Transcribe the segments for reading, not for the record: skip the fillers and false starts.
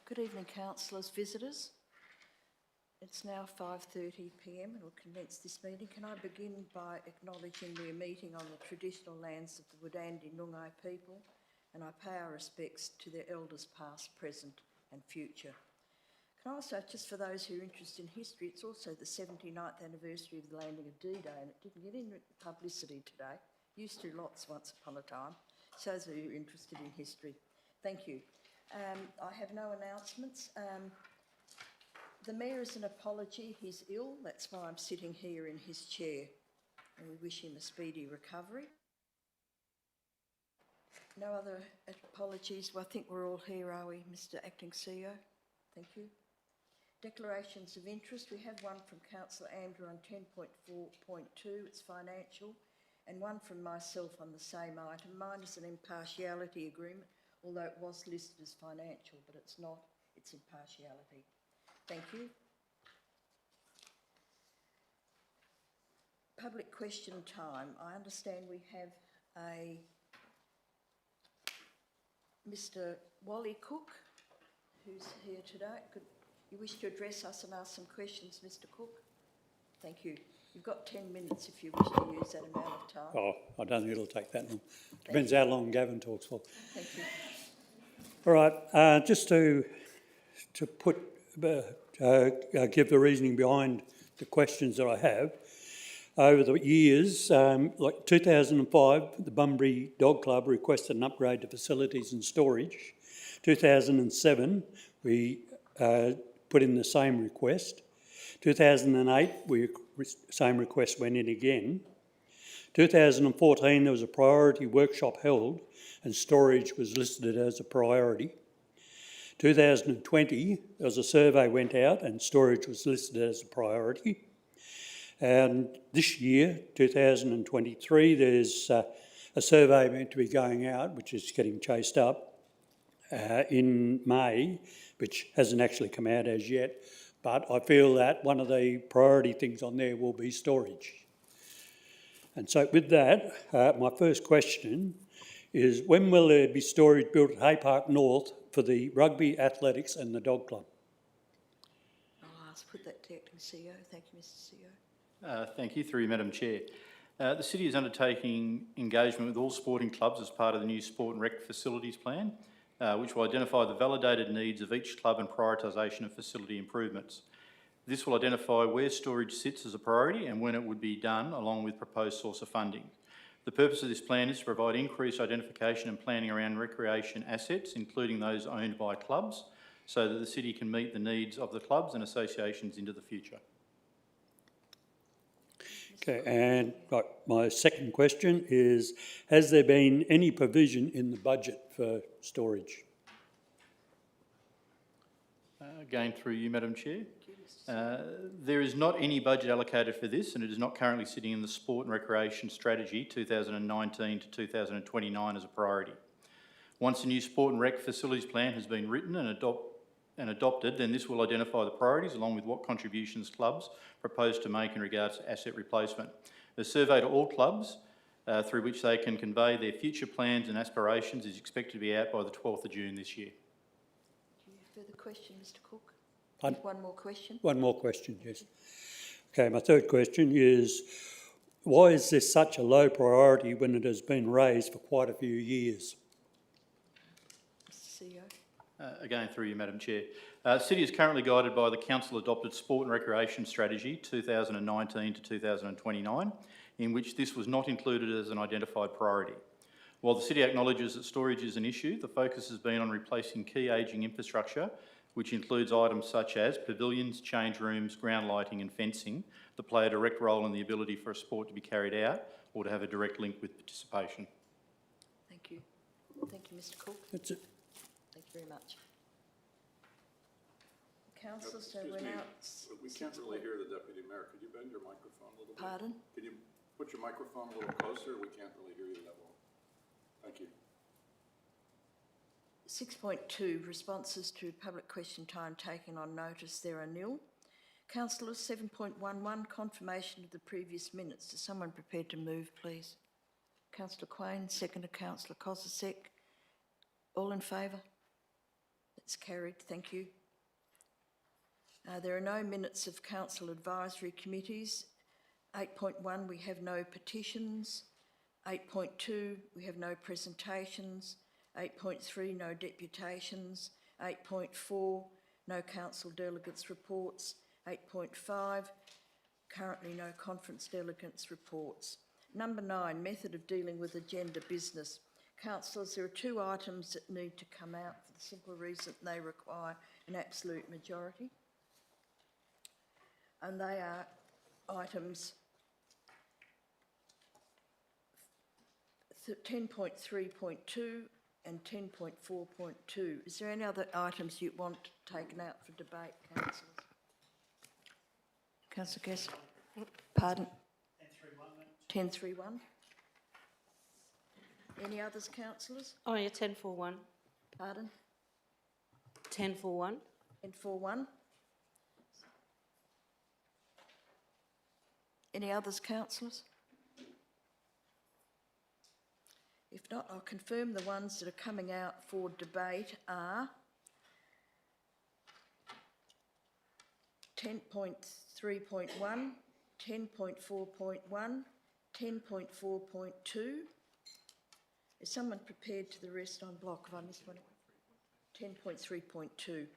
Good evening, councillors, visitors. It's now 5:30 p.m. and we'll commence this meeting. Can I begin by acknowledging we are meeting on the traditional lands of the Wurundjeri Noongar people, and I pay our respects to their elders past, present and future. Can I also, just for those who are interested in history, it's also the 79th anniversary of the landing of D-Day, and it didn't get any publicity today. Used to lots once upon a time. So those of you interested in history, thank you. I have no announcements. The Mayor is an apology. He's ill. That's why I'm sitting here in his chair, and we wish him a speedy recovery. No other apologies. Well, I think we're all here, are we, Mr Acting CEO? Thank you. Declarations of interest. We have one from Councillor Andrew on 10.4.2, it's financial, and one from myself on the same item. Mine is an impartiality agreement, although it was listed as financial, but it's not, it's impartiality. Thank you. Public question time. I understand we have a Mr Wally Cook, who's here today. Could you wish to address us and ask some questions, Mr Cook? Thank you. You've got 10 minutes if you wish to use that amount of time. Oh, I don't think it'll take that long. Depends how long Gavin talks for. Thank you. All right, just to put give the reasoning behind the questions that I have. Over the years, like 2005, the Bunbury Dog Club requested an upgrade to facilities and storage. 2007, we put in the same request. 2008, same request went in again. 2014, there was a priority workshop held and storage was listed as a priority. 2020, there was a survey went out and storage was listed as a priority. And this year, 2023, there's a survey meant to be going out, which is getting chased up in May, which hasn't actually come out as yet. But I feel that one of the priority things on there will be storage. And so with that, my first question is, when will there be storage built at Hay Park North for the rugby, athletics and the dog club? I'll put that to Acting CEO. Thank you, Mr CEO. Thank you, through you, Madam Chair. The City is undertaking engagement with all sporting clubs as part of the new Sport and Rec Facilities Plan, which will identify the validated needs of each club and prioritisation of facility improvements. This will identify where storage sits as a priority and when it would be done, along with proposed source of funding. The purpose of this plan is to provide increased identification and planning around recreation assets, including those owned by clubs, so that the City can meet the needs of the clubs and associations into the future. Okay, and my second question is, has there been any provision in the budget for storage? Again, through you, Madam Chair. There is not any budget allocated for this, and it is not currently sitting in the Sport and Recreation Strategy 2019 to 2029 as a priority. Once the new Sport and Rec Facilities Plan has been written and adopted, then this will identify the priorities along with what contributions clubs propose to make in regards to asset replacement. The survey to all clubs through which they can convey their future plans and aspirations is expected to be out by the 12th of June this year. Further question, Mr Cook? One more question? One more question, yes. Okay, my third question is, why is this such a low priority when it has been raised for quite a few years? Mr CEO. Again, through you, Madam Chair. City is currently guided by the Council-adopted Sport and Recreation Strategy 2019 to 2029, in which this was not included as an identified priority. While the City acknowledges that storage is an issue, the focus has been on replacing key ageing infrastructure, which includes items such as pavilions, change rooms, ground lighting and fencing that play a direct role in the ability for a sport to be carried out or to have a direct link with participation. Thank you. Thank you, Mr Cook. That's it. Thank you very much. Councillor, so we're now... We can't really hear the Deputy Mayor. Could you bend your microphone a little bit? Pardon? Can you put your microphone a little closer? We can't really hear you that well. Thank you. 6.2, responses to public question time taken on notice. There are nil. Councillors, 7.11, confirmation of the previous minutes. Is someone prepared to move, please? Councillor Quain, seconded Councillor Kosasek. All in favour? It's carried, thank you. There are no minutes of council advisory committees. 8.1, we have no petitions. 8.2, we have no presentations. 8.3, no deputations. 8.4, no council delegates reports. 8.5, currently no conference delegates reports. Number 9, method of dealing with agenda business. Councillors, there are 2 items that need to come out for the simple reason they require an absolute majority. And they are items 10.3.2 and 10.4.2. Is there any other items you want taken out for debate, councillors? Councillor Guest? Pardon? 10.3.1. Any others, councillors? Oh, yeah, 10.4.1. Pardon? 10.4.1. 10.4.1. Any others, councillors? If not, I'll confirm the ones that are coming out for debate are 10.3.1, 10.4.1, 10.4.2. Is someone prepared to the rest on block? Have I missed one? 10.3.2.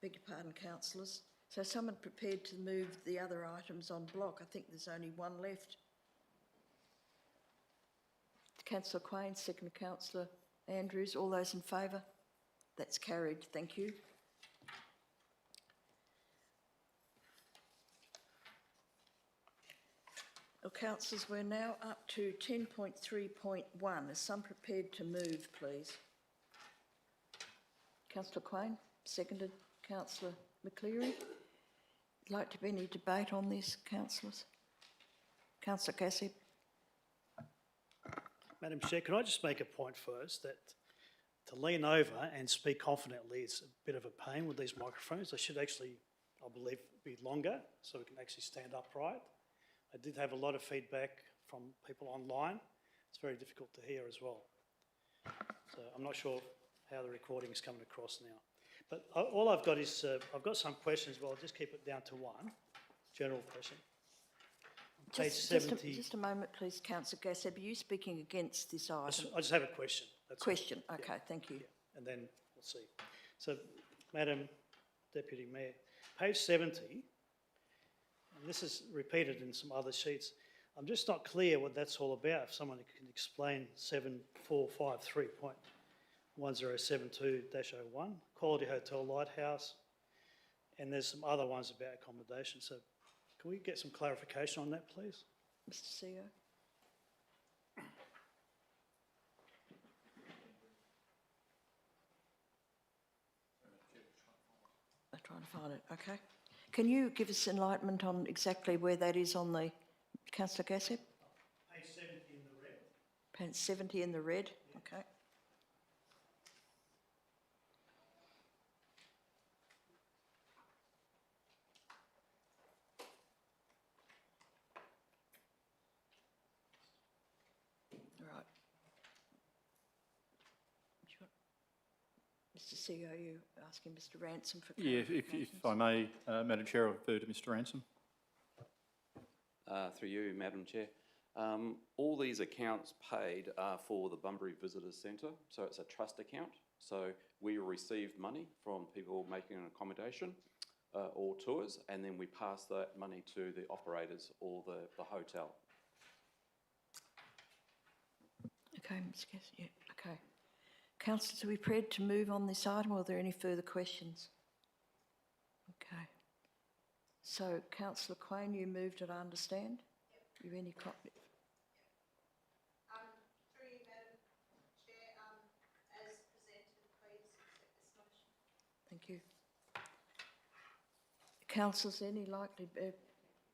Beg your pardon, councillors. So someone prepared to move the other items on block? I think there's only one left. Councillor Quain, second Councillor Andrews. All those in favour? That's carried. Thank you. Well, councillors, we're now up to 10.3.1. Is some prepared to move, please? Councillor Quain, seconded. Councillor McCleary. Like to be any debate on this, councillors? Councillor Cassidy. Madam Chair, can I just make a point first that to lean over and speak confidently is a bit of a pain with these microphones. They should actually, I believe, be longer so we can actually stand upright. I did have a lot of feedback from people online. It's very difficult to hear as well. So I'm not sure how the recording is coming across now. But all I've got is, I've got some questions, but I'll just keep it down to one, general question. Page 70. Just a moment, please, Councillor Gassab. Are you speaking against this item? I just have a question. That's all. Question, okay, thank you. Yeah, and then we'll see. So, Madam Deputy Mayor, page 70, and this is repeated in some other sheets. I'm just not clear what that's all about. If someone can explain 7453.1072-01, Quality Hotel Lighthouse, and there's some other ones about accommodation. So, can we get some clarification on that, please? Mr CEO. I'm trying to find it, okay. Can you give us enlightenment on exactly where that is on the, Councillor Gassab? Page 70 in the red. Page 70 in the red, okay. Right. Do you want- Mr CEO, you asking Mr Ransom for Yeah, if clarifications? I may, Madam Chair, I refer to Mr Ransom. Through you, Madam Chair. All these accounts paid are for the Bunbury Visitor Centre, so it's a trust account. So we receive money from people making an accommodation or tours, and then we pass that money to the operators or the hotel. Okay, Ms Cass, yeah, okay. Councillors, are we prepared to move on this item, or are there any further questions? Okay. So, Councillor Quain, you moved it, I understand? Yep. You have any copy? Through you, Madam Chair, as presented, please accept this motion. Thank you. Councillors, any likely,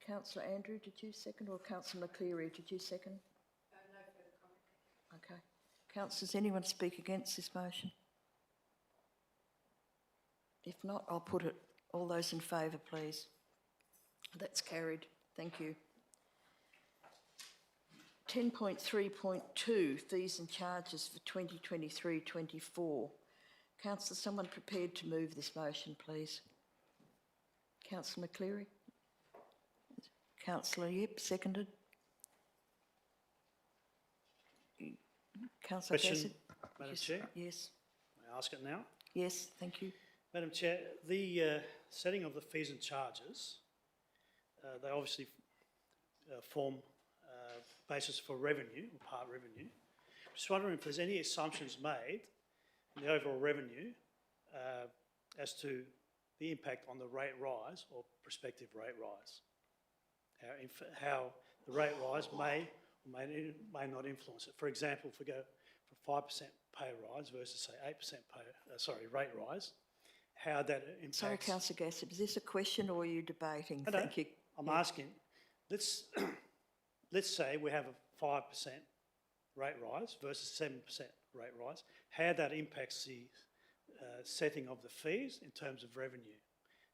Councillor Andrew, did you second, or Councillor McCleary, did you second? No further comment. Okay. Councillors, anyone speak against this motion? If not, I'll put it. All those in favour, please. That's carried. Thank you. 10.3.2, fees and charges for 2023-24. Councillor, someone prepared to move this motion, please. Councillor McCleary? Councillor Yip, seconded. Councillor Question, Gassett? Madam Yes, Chair? Yes, May I ask it now? yes, thank you. Madam Chair, the setting of the fees and charges, they obviously form basis for revenue, or part revenue. Just wondering if there's any assumptions made in the overall revenue as to the impact on the rate rise or prospective rate rise. How the rate rise may or may not influence it. For example, if we go for 5% pay rise versus say 8% rate rise, how that impacts. Sorry, Councillor Gassett, is this a question or are you debating? No, Thank you. I'm asking, let's say we have a 5% rate rise versus 7% rate rise, how that impacts the setting of the fees in terms of revenue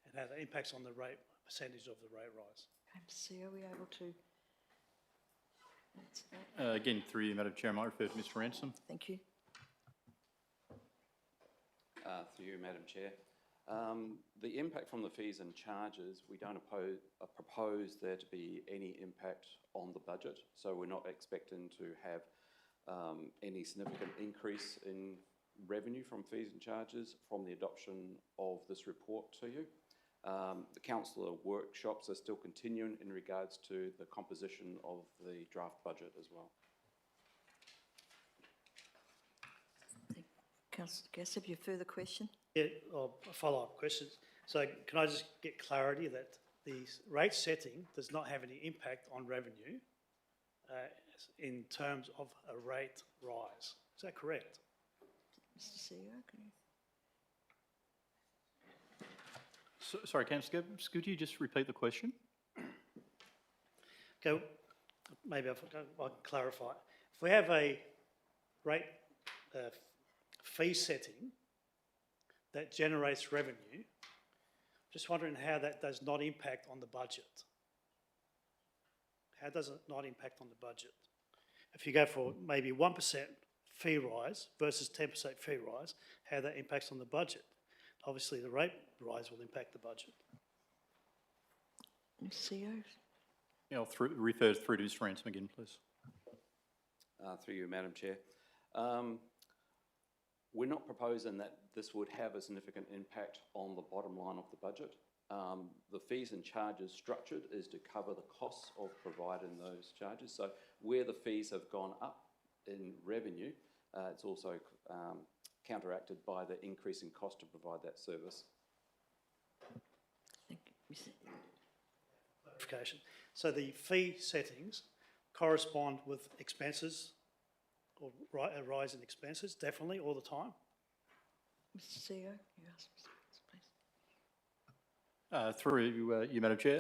and how that impacts on the rate percentage of the rate rise. MC, are we able to? answer that? Again, through you, Madam Chair, I might refer to Mr Ransom. Thank you. Through you, Madam Chair. The impact from the fees and charges, we don't propose there to be any impact on the budget, so we're not expecting to have any significant increase in revenue from fees and charges from the adoption of this report to you. The councillor workshops are still continuing in regards to the composition of the draft budget as well. Councillor Gassett, have you a further question? Yeah, or a follow-up question. So can I just get clarity that the rate setting does not have any impact on revenue in terms of a rate rise? Is that correct? Mr CEO, can you? Sorry, Councillor Gibbs, could you just repeat the question? Okay, maybe I can clarify. If we have a rate fee setting that generates revenue, just wondering how that does not impact on the budget. How does it not impact on the budget? If you go for maybe 1% fee rise versus 10% fee rise, how that impacts on the budget. Obviously, the rate rise will impact the budget. CEO? Yeah, I'll refer through to Mr Ransom again, please. Through you, Madam Chair. We're not proposing that this would have a significant impact on the bottom line of the budget. The fees and charges structured is to cover the costs of providing those charges. So where the fees have gone up in revenue, it's also counteracted by the increase in cost to provide that service. Thank you. Clarification. So the fee settings correspond with expenses or a rise in expenses, definitely, all the time? Mr CEO, you ask Mr. please. Through you, Madam Chair.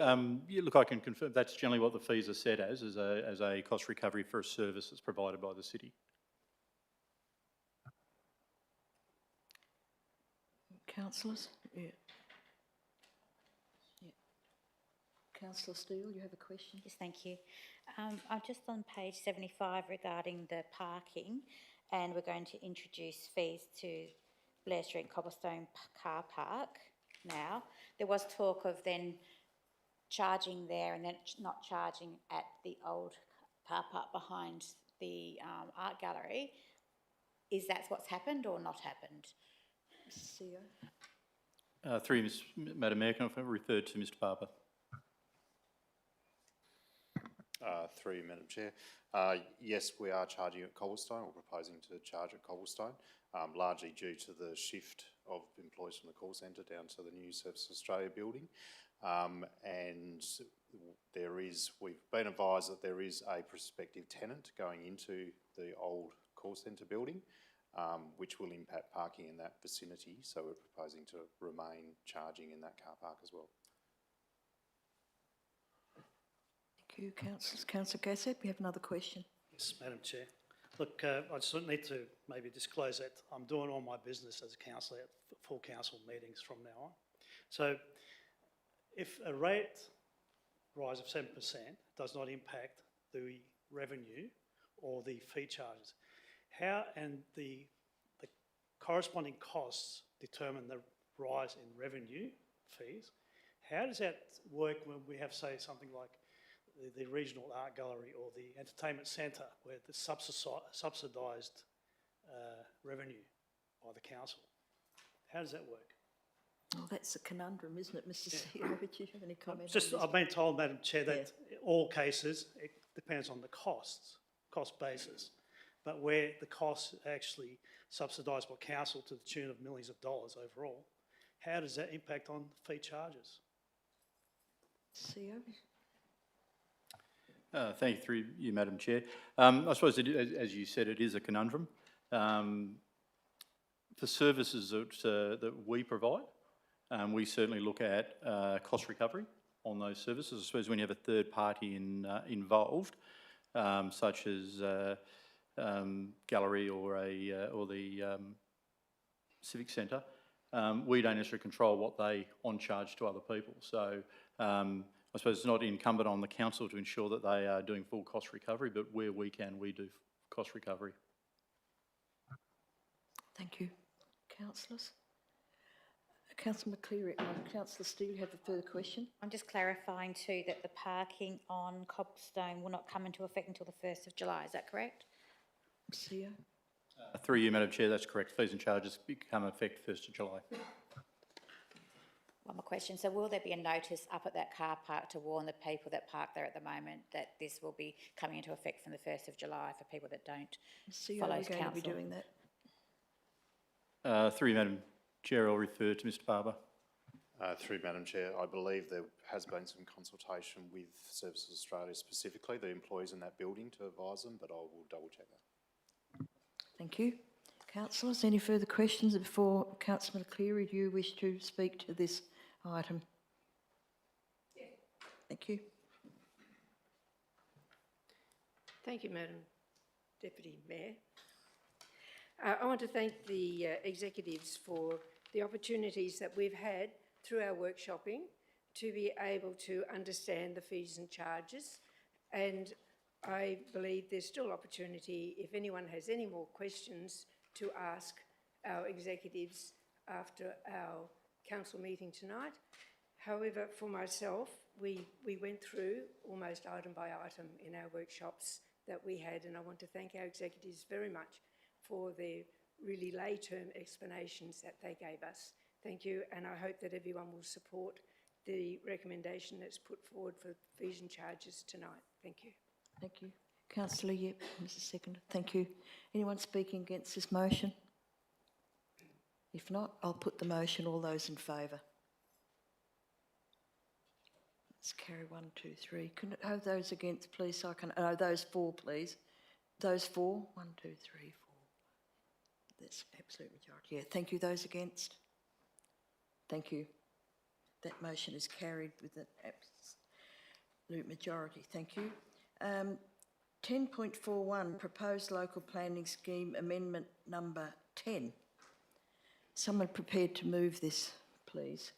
Yeah, look, I can confirm that's generally what the fees are set as a cost recovery for a service that's provided by the city. Councillors? Yeah. Councillor Steele, you have a question? Yes, thank you. I'm just on page 75 regarding the parking, and we're going to introduce fees to Blair Street Cobblestone car park now. There was talk of then charging there and then not charging at the old car park behind the art gallery. Is that what's happened or not happened? Mr. CEO? Through you, Madam Mayor, can I refer to Mr Barber? Through you, Madam Chair. Yes, we are charging at Cobblestone, or proposing to charge at Cobblestone, largely due to the shift of employees from the call centre down to the new Services Australia building. And we've been advised that there is a prospective tenant going into the old call centre building, which will impact parking in that vicinity. So we're proposing to remain charging in that car park as well. Thank you, councillors. Councillor Gassett, we have another question. Yes, Madam Chair. Look, I just need to maybe disclose that I'm doing all my business as a councillor at full council meetings from now on. So if a rate rise of 7% does not impact the revenue or the fee charges, how and the corresponding costs determine the rise in revenue fees. How does that work when we have, say, something like the regional art gallery or the entertainment centre, where the subsidised revenue by the council? How does that work? Oh, that's a conundrum, isn't it, Mr. CEO? Would you have any comment on Just, this? I've been told, Madam Chair, that in all cases, it depends on the cost basis. But where the costs are actually subsidised by council to the tune of millions of dollars overall, how does that impact on fee charges? CEO? Thank you, through you, Madam Chair. I suppose, as you said, it is a conundrum. For services that we provide, we certainly look at cost recovery on those services. I suppose when you have a third party involved, such as gallery or the civic centre, we don't necessarily control what they on charge to other people. So I suppose it's not incumbent on the council to ensure that they are doing full cost recovery, but where we can, we do cost recovery. Thank you. Councillors? Councillor McCleary, Councillor Steele, you have a further question? I'm just clarifying too that the parking on Cobblestone will not come into effect until the 1st of July, is that correct? CEO? Through you, Madam Chair, that's correct. Fees and charges become effect 1st of July. One more question. So will there be a notice up at that car park to warn the people that park there at the moment that this will be coming into effect from the 1st of July for people that don't CEO, follow are you going to be council? doing that? Through you, Madam Chair, I'll refer to Mr Barber. Through Madam Chair, I believe there has been some consultation with Services Australia, specifically the employees in that building, to advise them, but I will double check that. Thank you. Councillors, any further questions before Councillor McCleary, do you wish to speak to this item? Yeah. Thank you. Thank you, Madam Deputy Mayor. I want to thank the executives for the opportunities that we've had through our workshopping to be able to understand the fees and charges, and I believe there's still opportunity if anyone has any more questions to ask our executives after our council meeting tonight. However, for myself, we went through almost item by item in our workshops that we had, and I want to thank our executives very much for their really lay-term explanations that they gave us. Thank you, and I hope that everyone will support the recommendation that's put forward for fees and charges tonight. Thank you. Thank you. Councillor Yip, Mr Seconder. Thank you. Anyone speaking against this motion? If not, I'll put the motion. All those in favour? Let's carry 1, 2, 3. Can I have those against, please? So I can. Those for, please. Those for. 1, 2, 3, 4. That's absolute majority. Yeah. Thank you. Those against? Thank you. That motion is carried with an absolute majority. Thank you. 10.41, Proposed Local Planning Scheme Amendment number 10. Someone prepared to move this, please.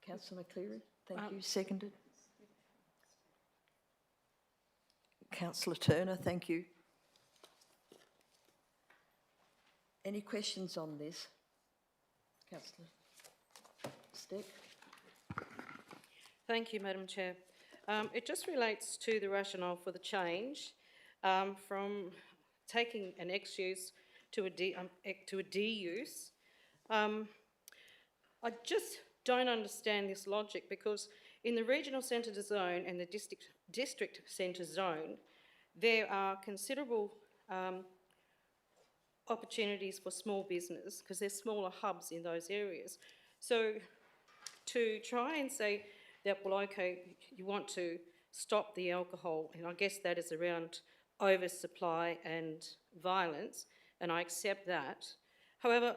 Councillor McCleary, thank you. Seconded. Councillor Turner, thank you. Any questions on this? Councillor Steck. Thank you, Madam Chair. It just relates to the rationale for the change from taking an X use to a D use. I just don't understand this logic, because in the regional centre zone and the district centre zone, there are considerable opportunities for small business because there's smaller hubs in those areas. So to try and say that, well, okay, you want to stop the alcohol, and I guess that is around oversupply and violence, and I accept that. However,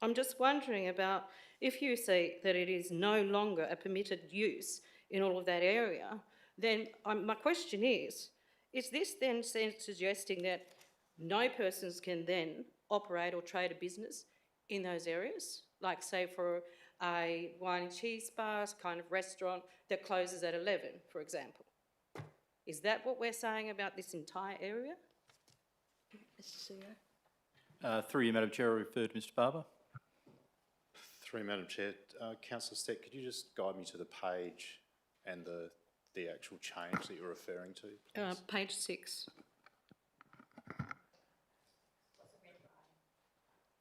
I'm just wondering about if you say that it is no longer a permitted use in all of that area, then my question is this then suggesting that no persons can then operate or trade a business in those areas? Like, say, for a wine and cheese bar kind of restaurant that closes at 11, for example. Is that what we're saying about this entire area? Mr CEO? Through you, Madam Chair, I refer to Mr Barber. Through Madam Chair, Councillor Steck, could you just guide me to the page and the actual change that you're referring to, please? Page 6.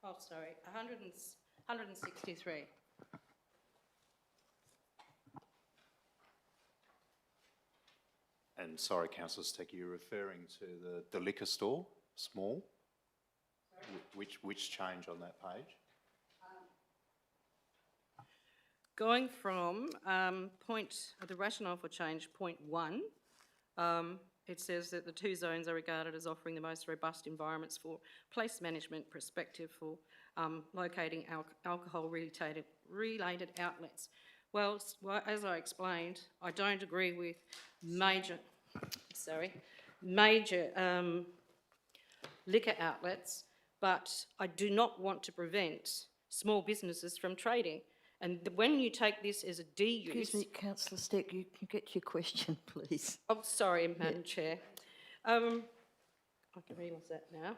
Oh, sorry, 163. And sorry, Councillor Steck, you're referring to the liquor store, small? Which change on that page? Going from the rationale for change, point 1, it says that the two zones are regarded as offering the most robust environments for place management perspective for locating alcohol-related outlets. Well, as I explained, I don't agree with major liquor outlets, but I do not want to prevent small businesses from trading. And when you take this as a D use... Excuse me, Councillor Steck, you can get to your question, please. Oh, sorry, Madam Chair. I can realise that now.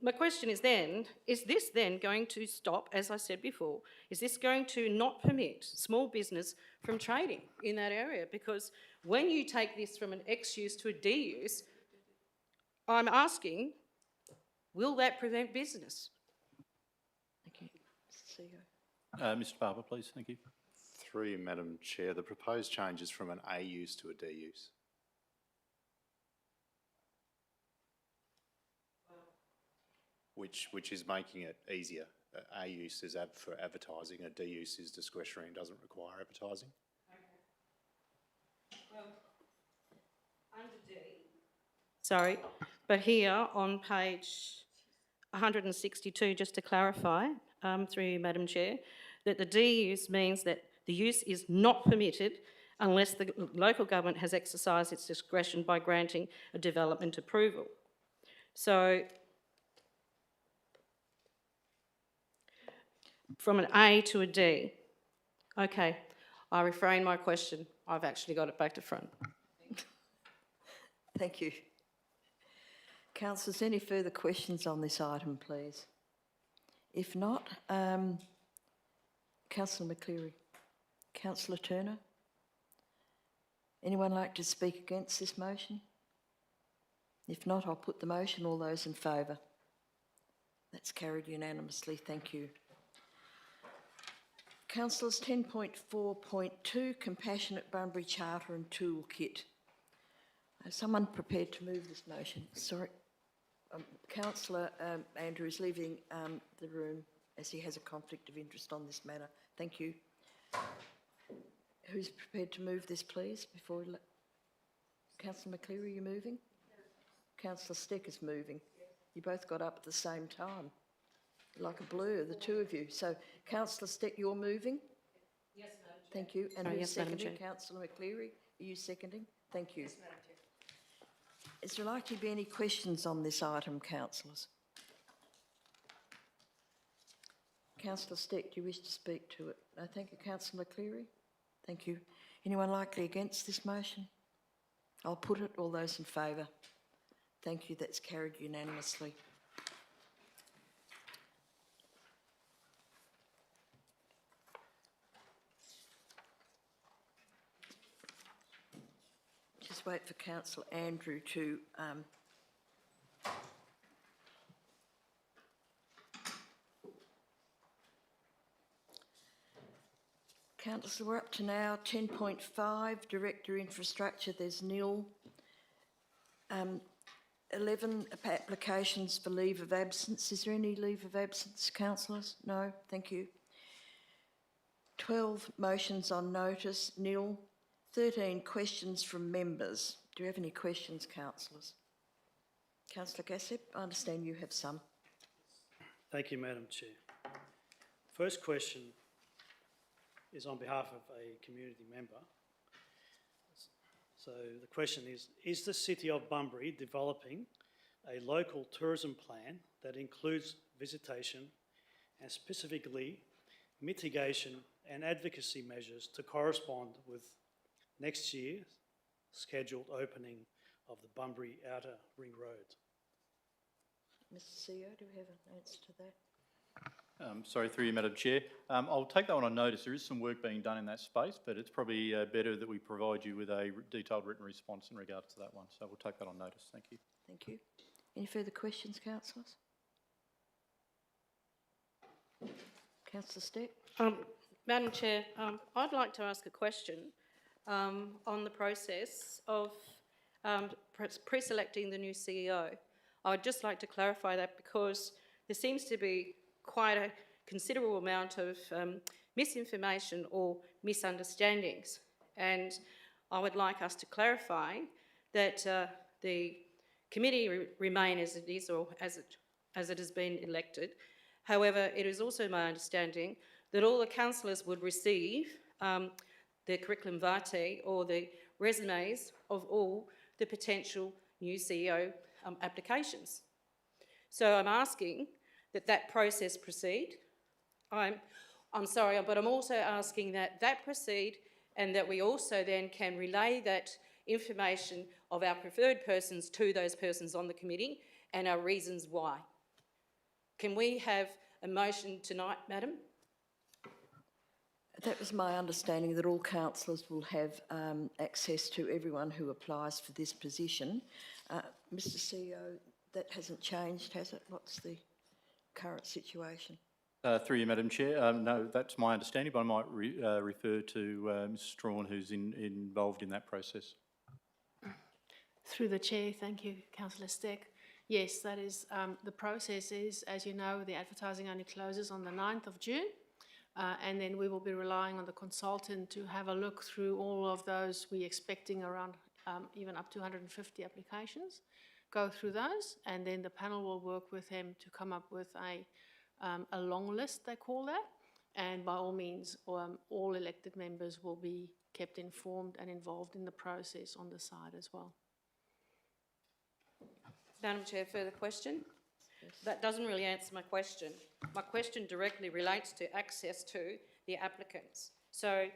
My question is this then going to stop, as I said before, is this going to not permit small business from trading in that area? Because when you take this from an X use to a D use, I'm asking, will that prevent business? Thank you. Mr CEO. Mr Barber, please, thank you. Through you, Madam Chair, the proposed change is from an A use to a D use. Which is making it easier. A use is for advertising, a D use is discretionary and doesn't require advertising. Okay. Well, under D... Sorry, but here on page 162, just to clarify, through you, Madam Chair, that the D use means that the use is not permitted unless the local government has exercised its discretion by granting a development approval. So, from an A to a D. Okay, I refrain my question. I've actually got it back to front. Thank you. Councillors, any further questions on this item, please? If not, Councillor McCleary. Councillor Turner? Anyone like to speak against this motion? If not, I'll put the motion. All those in favour? That's carried unanimously. Thank you. Councillors, 10.4.2, Compassionate Bunbury Charter and Toolkit. Is someone prepared to move this motion? Sorry. Councillor Andrew is leaving the room as he has a conflict of interest on this matter. Thank you. Who's prepared to move this, please? Before Councillor McCleary, are you moving? Councillor Steck is moving. You both got up at the same time, like a blur, the two of you. So, Councillor Steck, you're moving? Yes, Madam Chair. Thank you. And who's yes, Madam seconding? Chair. Councillor McCleary, are you seconding? Thank you. Yes, Madam Chair. Is there likely to be any questions on this item, councillors? Councillor Steck, do you wish to speak to it? No, thank you. Councillor McCleary? Thank you. Anyone likely against this motion? I'll put it. All those in favour? Thank you. That's carried unanimously. Just wait for Councillor Andrew to Councillor, we're up to now 10.5, Director Infrastructure, there's nil. 11 applications for leave of absence. Is there any leave of absence, councillors? No, thank you. 12 motions on notice, nil. 13 questions from members. Do you have any questions, councillors? Councillor Gassep, I understand you have some. Thank you, Madam Chair. First question is on behalf of a community member. So the question is the City of Bunbury developing a local tourism plan that includes visitation and specifically mitigation and advocacy measures to correspond with next year's scheduled opening of the Bunbury Outer Ring Road. Mr CEO, do we have an answer to that? Sorry, through you, Madam Chair. I'll take that one on notice. There is some work being done in that space, but it's probably better that we provide you with a detailed written response in regards to that one. So we'll take that on notice. Thank you. Thank you. Any further questions, councillors? Councillor Steck? Madam Chair, I'd like to ask a question on the process of pre-selecting the new CEO. I would just like to clarify that because there seems to be quite a considerable amount of misinformation or misunderstandings, and I would like us to clarify that the committee remain as it is or as it has been elected. However, it is also my understanding that all the councillors would receive the curriculum vitae or the resumes of all the potential new CEO applications. So I'm asking that process proceed. I'm sorry, but I'm also asking that proceed and that we also then can relay that information of our preferred persons to those persons on the committee and our reasons why. Can we have a motion tonight, Madam? That was my understanding, that all councillors will have access to everyone who applies for this position. Mr CEO, that hasn't changed, has it? What's the current situation? Through you, Madam Chair. No, that's my understanding, but I might refer to Ms Strawn, who's involved in that process. Through the Chair, thank you, Councillor Steck. Yes, that is, the process is, as you know, the advertising only closes on the 9th of June, and then we will be relying on the consultant to have a look through all of those. We're expecting around even up to 150 applications, go through those, and then the panel will work with him to come up with a long list, they call that, and by all means, all elected members will be kept informed and involved in the process on the side as well. Madam Chair, further question? Yes. That doesn't really answer my question. My question directly relates to access to the applicants. So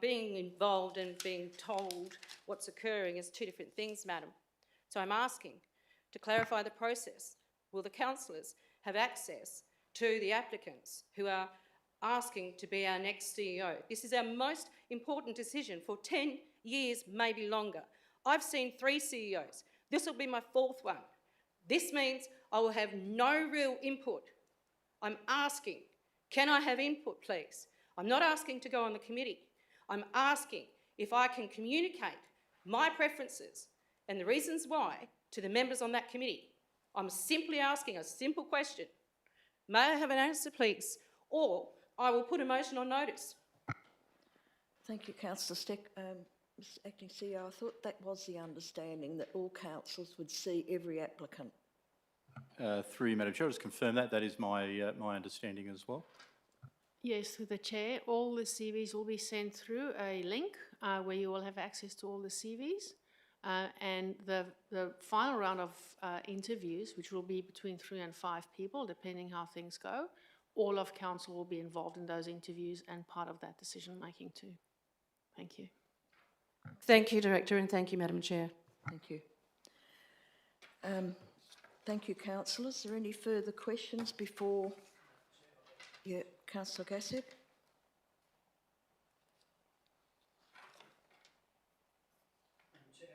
being involved and being told what's occurring is two different things, Madam. So I'm asking to clarify the process. Will the councillors have access to the applicants who are asking to be our next CEO? This is our most important decision for 10 years, maybe longer. I've seen 3 CEOs. This will be my 4th one. This means I will have no real input. I'm asking, can I have input, please? I'm not asking to go on the committee. I'm asking if I can communicate my preferences and the reasons why to the members on that committee. I'm simply asking a simple question. May I have an answer, please? Or I will put a motion on notice. Thank you, Councillor Steck. Mr Acting CEO, I thought that was the understanding, that all councillors would see every applicant. Through you, Madam Chair, I'll just confirm that. That is my understanding as well. Yes, through the Chair, all the CVs will be sent through a link where you will have access to all the CVs. And the final round of interviews, which will be between 3 and 5 people, depending how things go, all of council will be involved in those interviews and part of that decision making too. Thank you. Thank you, Director, and thank you, Madam Chair. Thank you. Thank you, councillors. Are there any further questions before? Yeah, Councillor Gassick.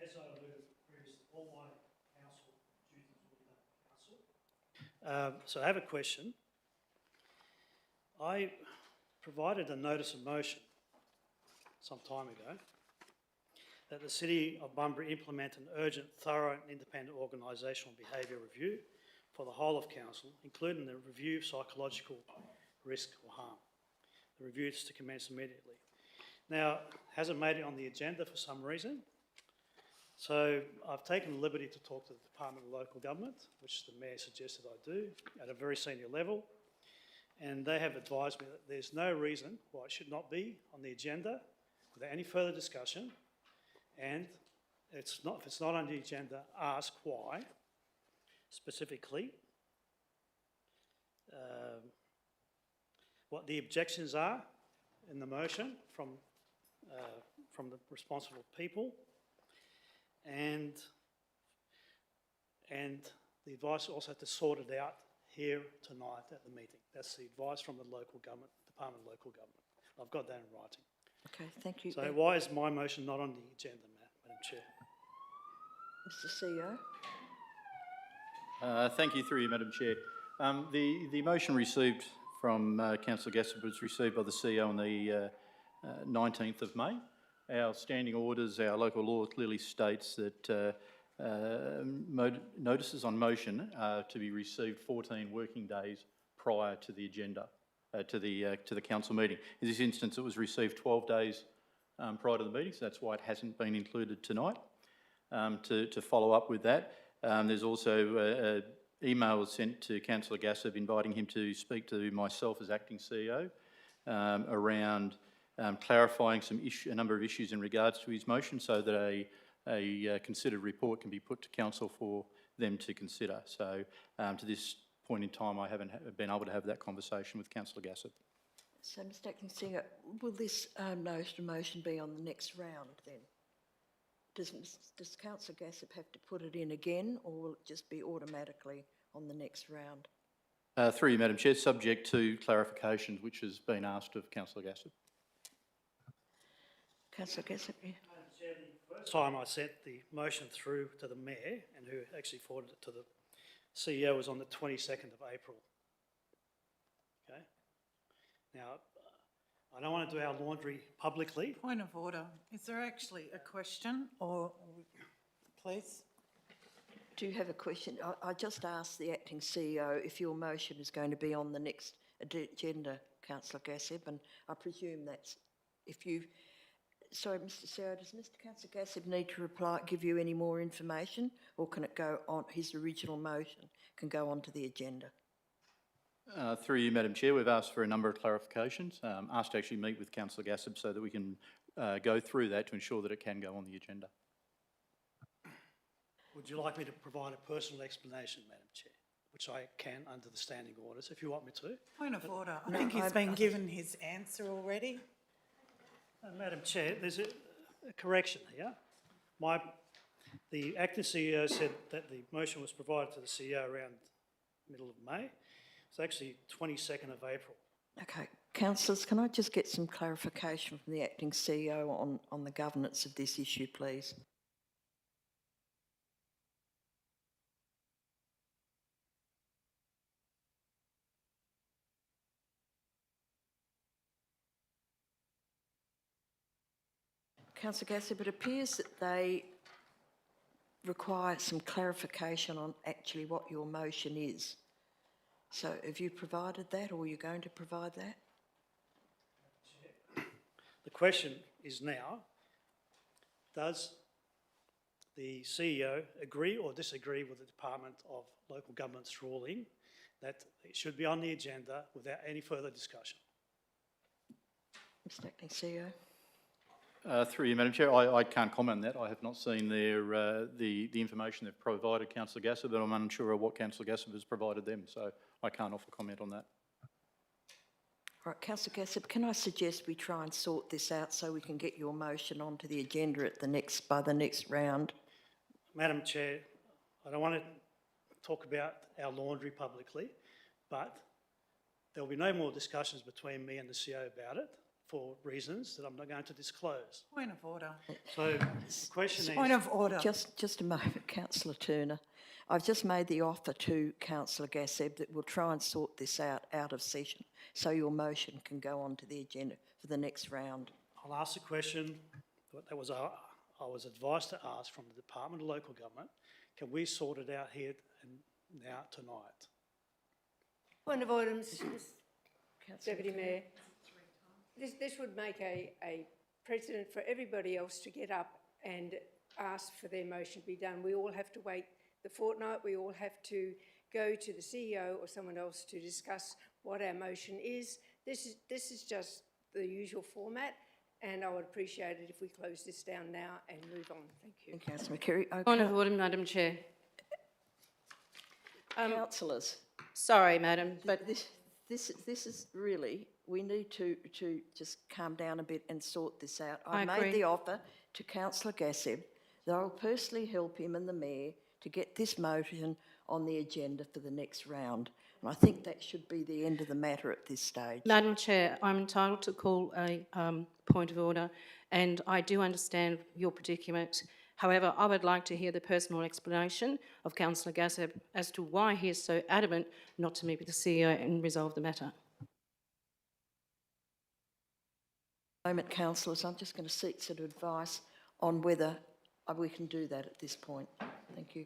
As I alluded previously, all my council duties will be done by council. So I have a question. I provided a notice of motion some time ago that the City of Bunbury implement an urgent, thorough and independent organisational behaviour review for the whole of council, including the review of psychological risk or harm. The review is to commence immediately. Now, hasn't made it on the agenda for some reason, so I've taken the liberty to talk to the Department of Local Government, which the Mayor suggested I do, at a very senior level, and they have advised me that there's no reason why it should not be on the agenda without any further discussion, and if it's not on the agenda, ask why, specifically, what the objections are in the motion from the responsible people, and the advice also to sort it out here tonight at the meeting. That's the advice from the local government, Department of Local Government. I've got that in writing. Okay, thank you. So why is my motion not on the agenda, Madam Chair? Mr CEO? Thank you, through you, Madam Chair. The motion received from Councillor Gassett was received by the CEO on the 19th of May. Our standing orders, our local law clearly states that notices on motion are to be received 14 working days prior to the agenda, to the council meeting. In this instance, it was received 12 days prior to the meeting, so that's why it hasn't been included tonight. To follow up with that, there's also an email sent to Councillor Gassett inviting him to speak to myself as acting CEO around clarifying a number of issues in regards to his motion, so that a considered report can be put to council for them to consider. So to this point in time, I haven't been able to have that conversation with Councillor Gassett. So, Mr Acting CEO, will this motion be on the next round then? Does Councillor Gassett have to put it in again, or will it just be automatically on the next round? Through you, Madam Chair, subject to clarifications which has been asked of Councillor Gassett. Councillor Gassett, yeah. Madam Chair, the first time I sent the motion through to the Mayor, and who actually forwarded it to the CEO, was on the 22nd of April. Okay? Now, I don't want to do our laundry publicly. Point of order. Is there actually a question or, please? Do you have a question? I just asked the acting CEO if your motion is going to be on the next agenda, Councillor Gassett, and I presume that's if you... Sorry, Mr CEO, does Mr Councillor Gassett need to give you any more information, or can it go on, his original motion can go onto the agenda? Through you, Madam Chair, we've asked for a number of clarifications, asked to actually meet with Councillor Gassett so that we can go through that to ensure that it can go on the agenda. Would you like me to provide a personal explanation, Madam Chair, which I can under the standing orders, if you want me to? Point of order. I think he's been given his answer already. Madam Chair, there's a correction here. The acting CEO said that the motion was provided to the CEO around middle of May. It's actually 22nd of April. Okay, councillors, can I just get some clarification from the acting CEO on the governance of this issue, please? Councillor Gassett, it appears that they require some clarification on actually what your motion is. So have you provided that, or are you going to provide that? The question is now, does the CEO agree or disagree with the Department of Local Government's ruling that it should be on the agenda without any further discussion? Mr Acting CEO. Through you, Madam Chair, I can't comment on that. I have not seen the information they've provided Councillor Gassett, but I'm unsure of what Councillor Gassett has provided them, so I can't offer comment on that. All right, Councillor Gassett, can I suggest we try and sort this out so we can get your motion onto the agenda at by the next round? Madam Chair, I don't want to talk about our laundry publicly, but there will be no more discussions between me and the CEO about it, for reasons that I'm not going to disclose. Point of order. So the question is... Point of order. Just a moment, Councillor Turner. I've just made the offer to Councillor Gassett that we'll try and sort this out of session so your motion can go on to the agenda for the next round. I'll ask the question that I was advised to ask from the Department of Local Government. Can we sort it out here and now tonight? Point of order, Deputy Mayor. This would make a precedent for everybody else to get up and ask for their motion to be done. We all have to wait the fortnight. We all have to go to the CEO or someone else to discuss what our motion is. This is just the usual format, and I would appreciate it if we close this down now and move on. Thank you. Councillor McCurry. Okay. Point of order, Madam Chair. Councillors. Sorry, Madam, but This is really, we need to just calm down a bit and sort this out. I agree. made the offer to Councillor Gassett that I will personally help him and the Mayor to get this motion on the agenda for the next round. And I think that should be the end of the matter at this stage. Madam Chair, I'm entitled to call a point of order, and I do understand your predicament. However, I would like to hear the personal explanation of Councillor Gassab as to why he is so adamant not to meet with the CEO and resolve the matter. Moment, councillors, I'm just going to seek some advice on whether we can do that at this point. Thank you.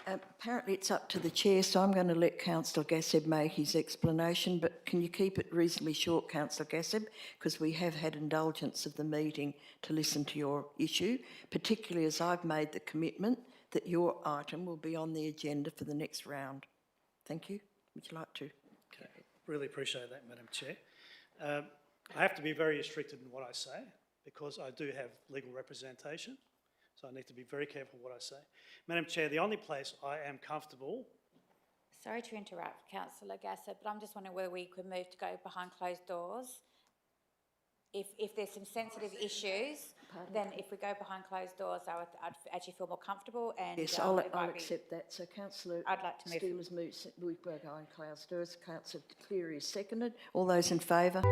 Apparently it's up to the chair, so I'm going to let Councillor Gassab make his explanation, but can you keep it reasonably short, Councillor Gassab, because we have had indulgence of the meeting to listen to your issue, particularly as I've made the commitment that your item will be on the agenda for the next round. Thank you. Would you like to? Okay, really appreciate that, Madam Chair. I have to be very restricted in what I say because I do have legal representation, so I need to be very careful what I say. Madam Chair, the only place I am comfortable... Sorry to interrupt, Councillor Gassab, but I'm just wondering whether we could move to go behind closed doors. If there's some sensitive issues, then if we go behind closed doors, I'd actually feel more comfortable and... Yes, I'll accept that. So Councillor I'd like to move... Steele has moved, we go behind closed doors. Councillor Cleary is seconded. All those in favour?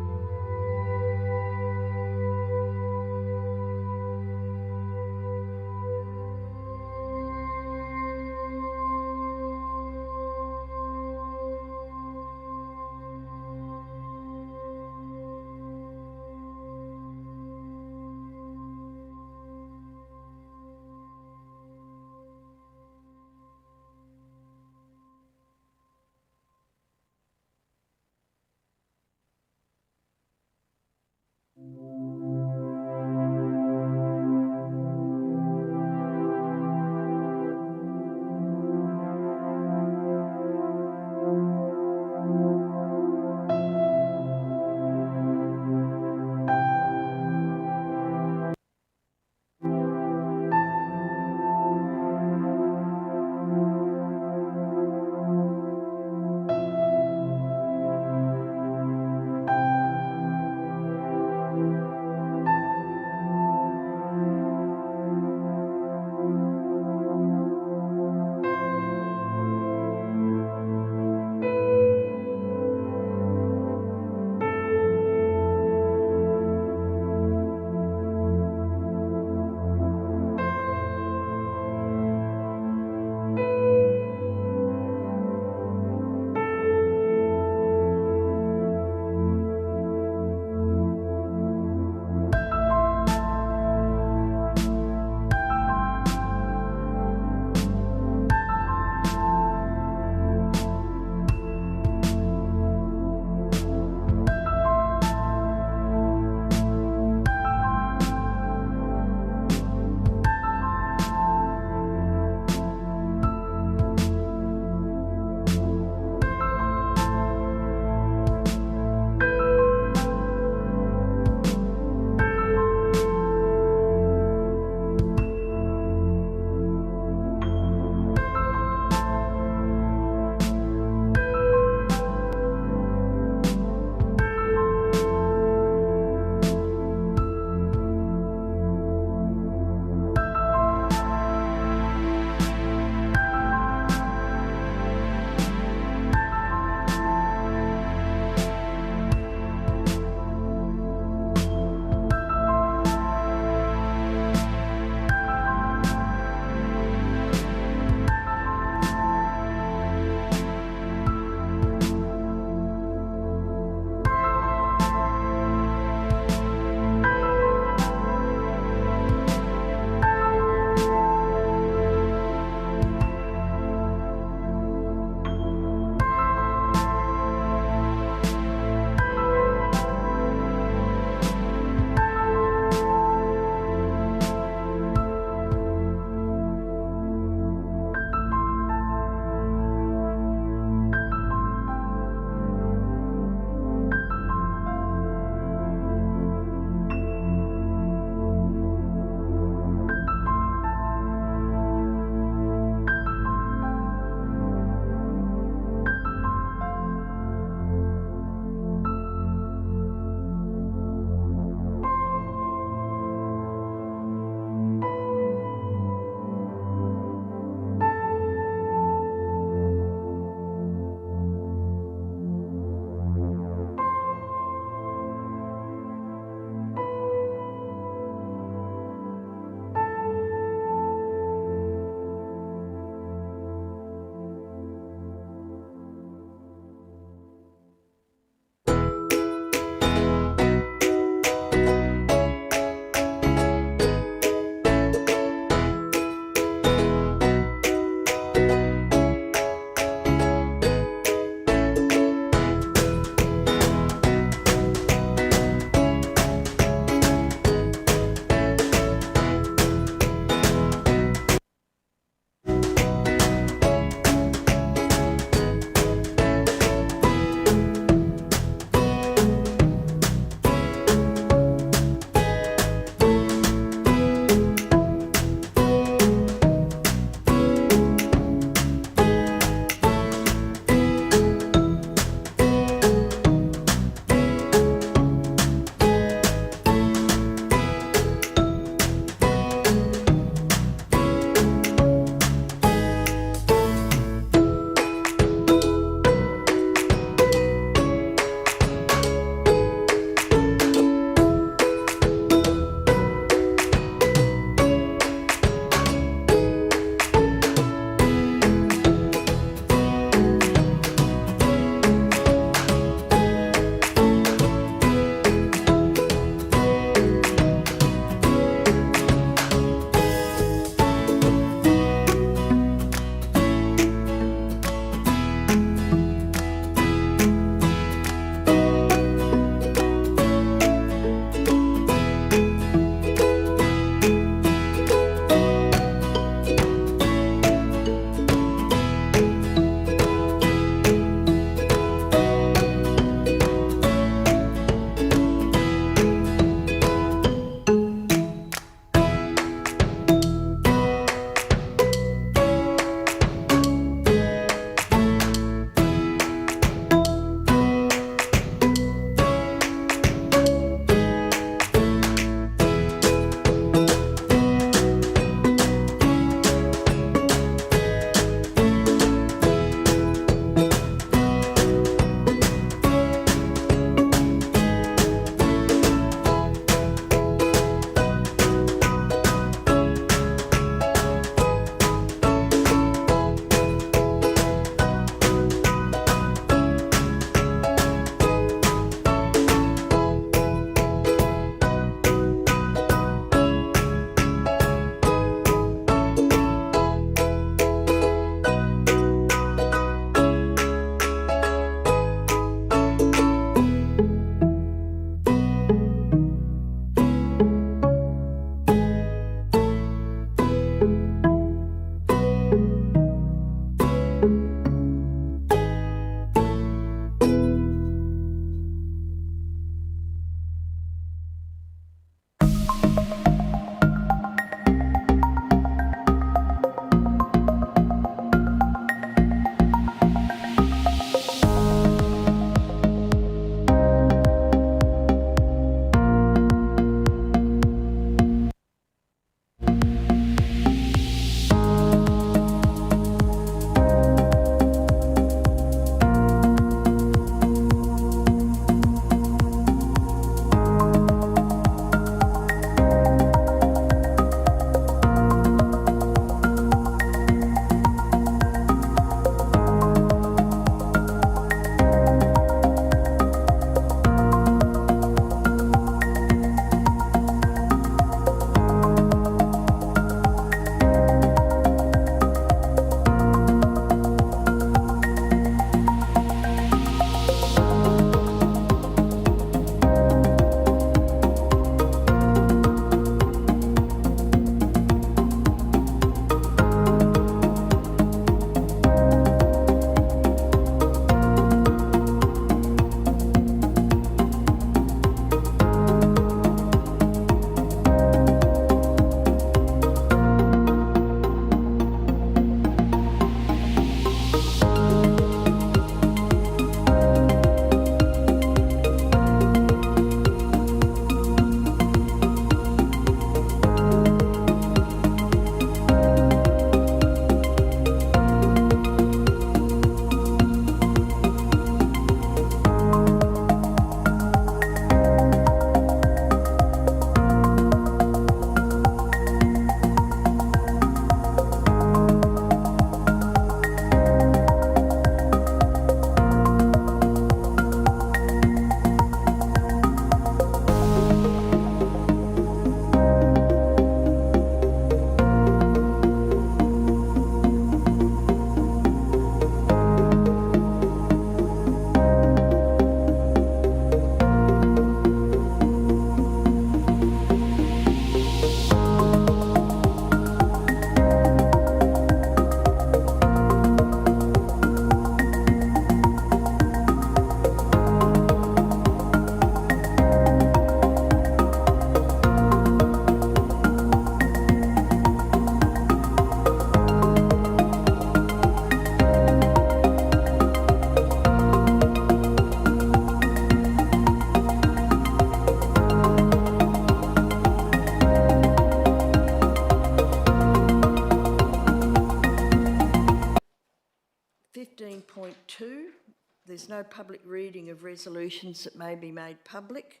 there's no public reading of resolutions that may be made public,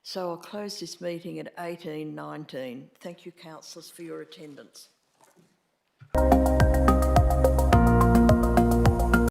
so I'll close this meeting at 18:19. Thank you, councillors, for your attendance.